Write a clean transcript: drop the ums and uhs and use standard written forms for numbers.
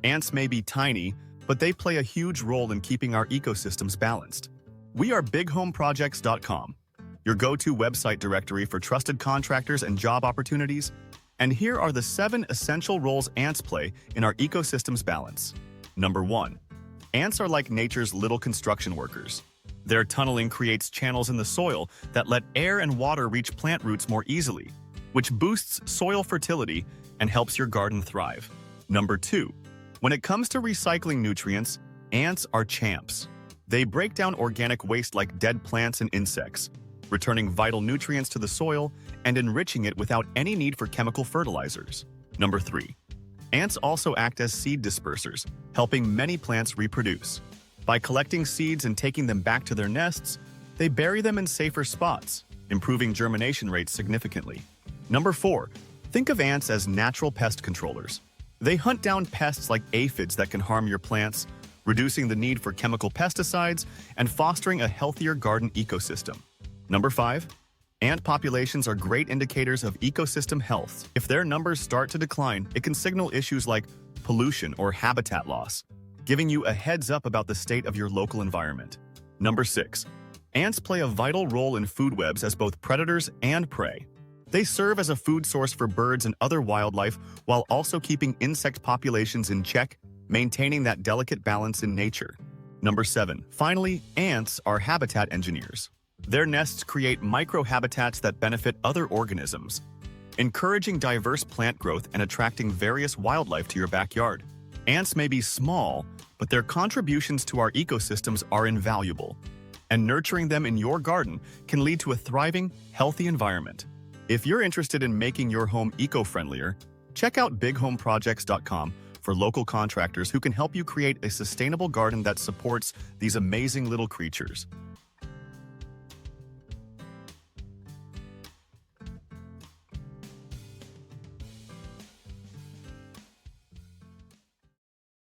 Ants may be tiny, but they play a huge role in keeping our ecosystems balanced. We are bighomeprojects.com, your go-to website directory for trusted contractors and job opportunities. And here are the 7 essential roles ants play in our ecosystem's balance. Number 1. Ants are like nature's little construction workers. Their tunneling creates channels in the soil that let air and water reach plant roots more easily, which boosts soil fertility and helps your garden thrive. Number 2. When it comes to recycling nutrients, ants are champs. They break down organic waste like dead plants and insects, returning vital nutrients to the soil and enriching it without any need for chemical fertilizers. Number 3. Ants also act as seed dispersers, helping many plants reproduce. By collecting seeds and taking them back to their nests, they bury them in safer spots, improving germination rates significantly. Number 4. Think of ants as natural pest controllers. They hunt down pests like aphids that can harm your plants, reducing the need for chemical pesticides and fostering a healthier garden ecosystem. Number 5. Ant populations are great indicators of ecosystem health. If their numbers start to decline, it can signal issues like pollution or habitat loss, giving you a heads up about the state of your local environment. Number 6. Ants play a vital role in food webs as both predators and prey. They serve as a food source for birds and other wildlife while also keeping insect populations in check, maintaining that delicate balance in nature. Number 7. Finally, ants are habitat engineers. Their nests create microhabitats that benefit other organisms, encouraging diverse plant growth and attracting various wildlife to your backyard. Ants may be small, but their contributions to our ecosystems are invaluable, and nurturing them in your garden can lead to a thriving, healthy environment. If you're interested in making your home eco-friendlier, check out bighomeprojects.com for local contractors who can help you create a sustainable garden that supports these amazing little creatures.